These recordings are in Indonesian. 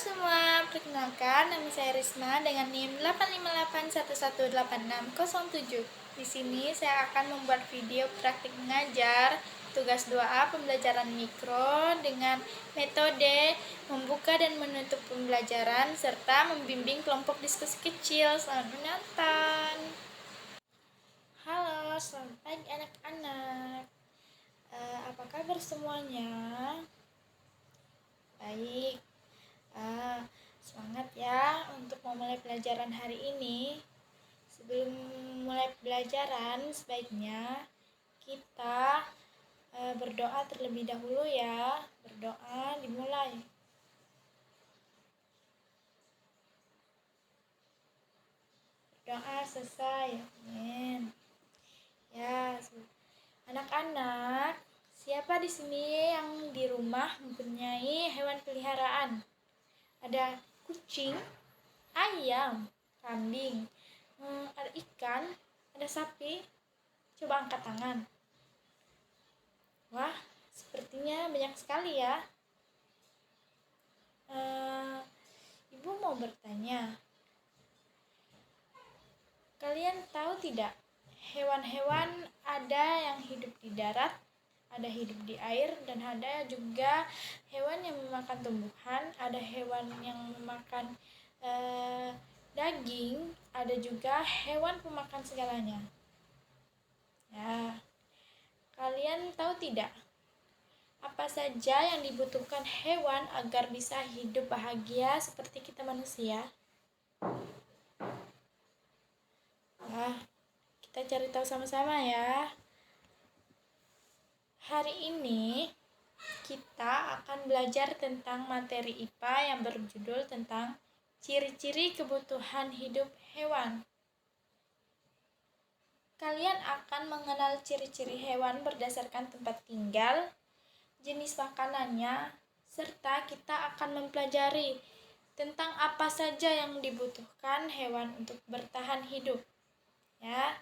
semua, perkenalkan nama saya Risma dengan NIM 858118607. Di sini saya akan membuat video praktik mengajar tugas 2A pembelajaran mikro dengan metode membuka dan menutup pembelajaran serta membimbing kelompok diskusi kecil. Selamat menonton. Halo, selamat pagi anak-anak. Apa kabar semuanya? Baik. Semangat ya untuk memulai pelajaran hari ini. Sebelum mulai pelajaran, sebaiknya kita berdoa terlebih dahulu ya. Berdoa dimulai. Berdoa selesai. Amin. Ya, anak-anak, siapa di sini yang di rumah mempunyai hewan peliharaan? Ada kucing, ayam, kambing, ada ikan, ada sapi. Coba angkat tangan. Wah, sepertinya banyak sekali ya. Ibu mau bertanya, kalian tahu tidak, hewan-hewan ada yang hidup di darat, ada hidup di air, dan ada juga hewan yang memakan tumbuhan, ada hewan yang memakan daging, ada juga hewan pemakan segalanya. Ya, kalian tahu tidak apa saja yang dibutuhkan hewan agar bisa hidup bahagia seperti kita manusia? Nah, kita cari tahu sama-sama ya. Hari ini kita akan belajar tentang materi IPA yang berjudul tentang ciri-ciri kebutuhan hidup hewan. Kalian akan mengenal ciri-ciri hewan berdasarkan tempat tinggal, jenis makanannya, serta kita akan mempelajari tentang apa saja yang dibutuhkan hewan untuk bertahan hidup. Ya,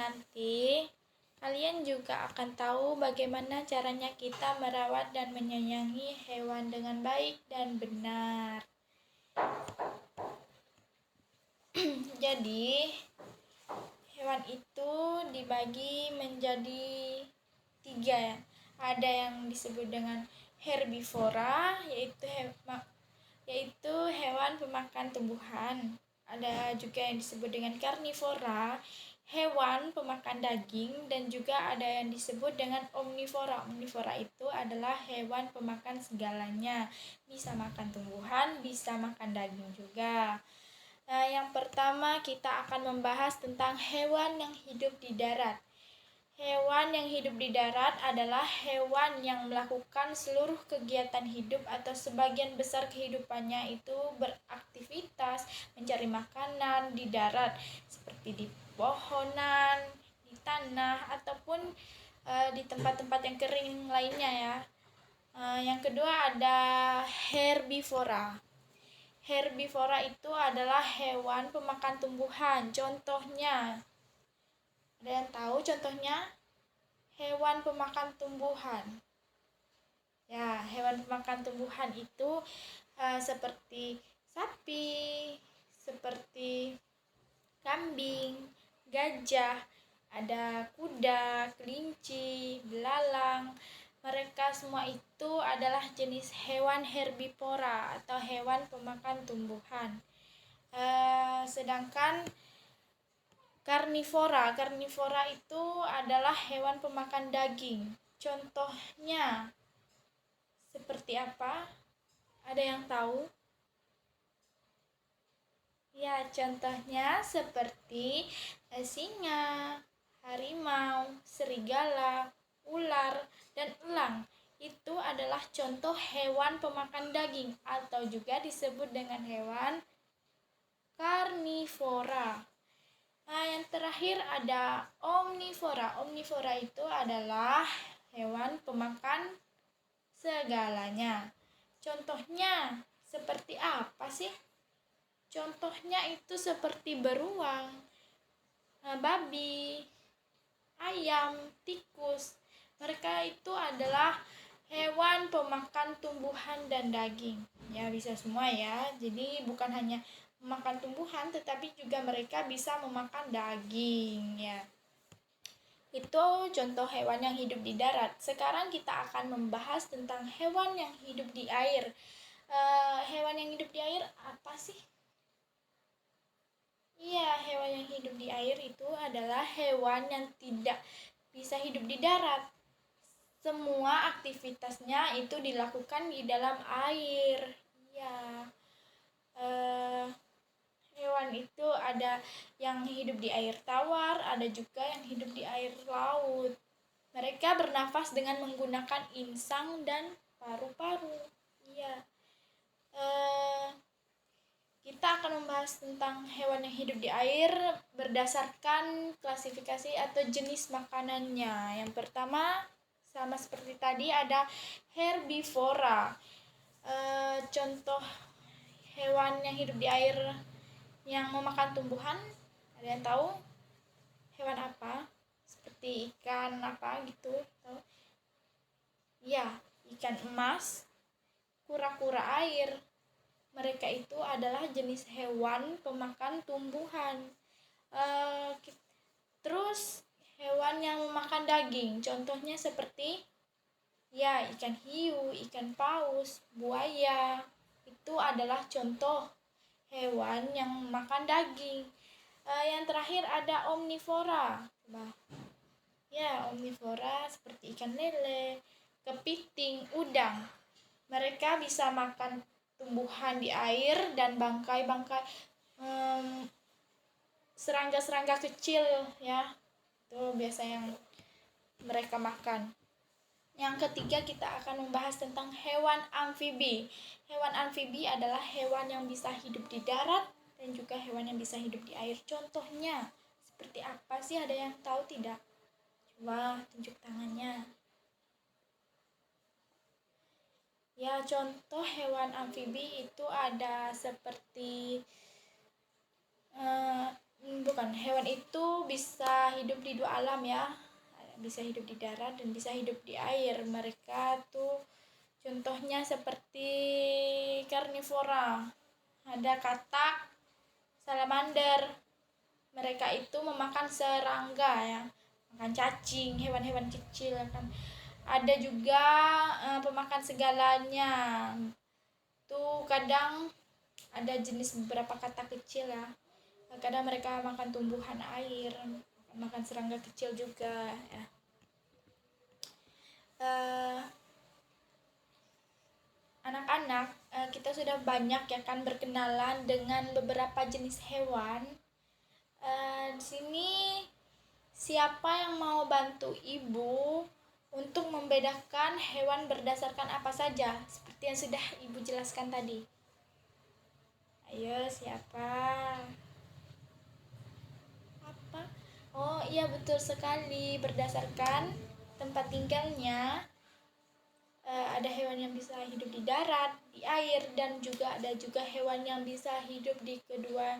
nanti kalian juga akan tahu bagaimana caranya kita merawat dan menyayangi hewan dengan baik dan benar. Jadi, hewan itu dibagi menjadi 3 ya. Ada yang disebut dengan herbivora, yaitu hewan pemakan tumbuhan. Ada juga yang disebut dengan karnivora, hewan pemakan daging, dan juga ada yang disebut dengan omnivora. Omnivora itu adalah hewan pemakan segalanya, bisa makan tumbuhan, bisa makan daging juga. Nah, yang pertama kita akan membahas tentang hewan yang hidup di darat. Hewan yang hidup di darat adalah hewan yang melakukan seluruh kegiatan hidup atau sebagian besar kehidupannya itu beraktivitas mencari makanan di darat, seperti di pohonan, di tanah, ataupun di tempat-tempat yang kering lainnya ya. Yang kedua ada herbivora. Herbivora itu adalah hewan pemakan tumbuhan. Contohnya, ada yang tahu contohnya? Hewan pemakan tumbuhan. Ya, hewan pemakan tumbuhan itu seperti sapi, seperti kambing, gajah, ada kuda, kelinci, belalang. Mereka semua itu adalah jenis hewan herbivora atau hewan pemakan tumbuhan. Sedangkan karnivora itu adalah hewan pemakan daging. Contohnya seperti apa? Ada yang tahu? Ya, contohnya seperti singa, harimau, serigala, ular, dan elang. Itu adalah contoh hewan pemakan daging atau juga disebut dengan hewan karnivora. Nah, yang terakhir ada omnivora. Omnivora itu adalah hewan pemakan segalanya. Contohnya seperti apa sih? Contohnya itu seperti beruang, babi, ayam, tikus. Mereka itu adalah hewan pemakan tumbuhan dan daging. Ya bisa semua ya. Jadi bukan hanya memakan tumbuhan, tetapi juga mereka bisa memakan daging ya. Itu contoh hewan yang hidup di darat. Sekarang kita akan membahas tentang hewan yang hidup di air. Hewan yang hidup di air apa sih? Iya, hewan yang hidup di air itu adalah hewan yang tidak bisa hidup di darat. Semua aktivitasnya itu dilakukan di dalam air. Iya. Eh, Hewan itu ada yang hidup di air tawar, ada juga yang hidup di air laut. Mereka bernafas dengan menggunakan insang dan paru-paru. Iya. Eh, kita akan membahas tentang hewan yang hidup di air berdasarkan klasifikasi atau jenis makanannya. Yang pertama, sama seperti tadi, ada herbivora. Contoh hewan yang hidup di air yang memakan tumbuhan, ada yang tahu hewan apa? Seperti ikan apa gitu, tahu? Ya, ikan emas, kura-kura air. Mereka itu adalah jenis hewan pemakan tumbuhan. Eh, Terus hewan yang memakan daging, contohnya seperti ya ikan hiu, ikan paus, buaya. Itu adalah contoh hewan yang makan daging. Yang terakhir ada omnivora. Coba. Ya, omnivora seperti ikan lele, kepiting, udang. Mereka bisa makan tumbuhan di air dan bangkai-bangkai serangga-serangga kecil ya. Itu biasa yang mereka makan. Yang ketiga kita akan membahas tentang hewan amfibi. Hewan amfibi adalah hewan yang bisa hidup di darat dan juga hewan yang bisa hidup di air. Contohnya seperti apa sih? Ada yang tahu tidak? Coba tunjuk tangannya. Ya, contoh hewan amfibi itu ada seperti bukan, hewan itu bisa hidup di dua alam ya. Bisa hidup di darat dan bisa hidup di air. Mereka tuh contohnya seperti karnivora. Ada katak, salamander. Mereka itu memakan serangga ya, makan cacing, hewan-hewan kecil kan. Ada juga pemakan segalanya. Tuh kadang ada jenis beberapa katak kecil ya. Kadang mereka makan tumbuhan air, makan serangga kecil juga ya. Anak-anak, kita sudah banyak ya kan berkenalan dengan beberapa jenis hewan. Di sini siapa yang mau bantu ibu untuk membedakan hewan berdasarkan apa saja seperti yang sudah ibu jelaskan tadi? Ayo, siapa? Apa? Oh iya, betul sekali, berdasarkan tempat tinggalnya. Ada hewan yang bisa hidup di darat, di air, dan juga ada juga hewan yang bisa hidup di kedua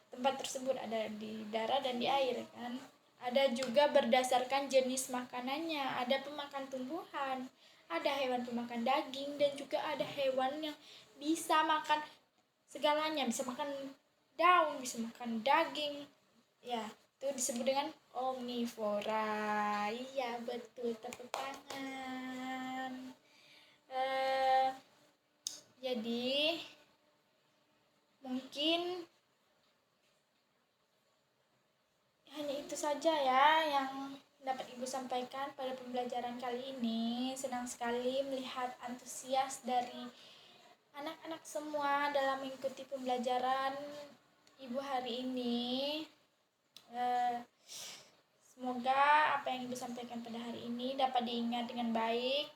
tempat tersebut, ada di darat dan di air kan. Ada juga berdasarkan jenis makanannya, ada pemakan tumbuhan, ada hewan pemakan daging, dan juga ada hewan yang bisa makan segalanya, bisa makan daun, bisa makan daging. Ya, itu disebut dengan omnivora. Iya, betul, tepuk tangan. eh, jadi mungkin hanya itu saja ya yang dapat ibu sampaikan pada pembelajaran kali ini. Senang sekali melihat antusias dari anak-anak semua dalam mengikuti pembelajaran ibu hari ini. Semoga apa yang ibu sampaikan pada hari ini dapat diingat dengan baik.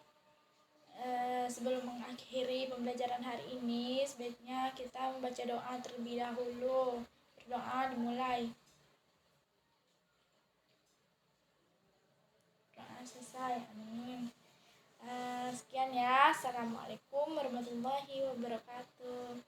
Sebelum mengakhiri pembelajaran hari ini, sebaiknya kita membaca doa terlebih dahulu. Berdoa dimulai. Doa selesai. Amin. Sekian ya. Assalamualaikum warahmatullahi wabarakatuh.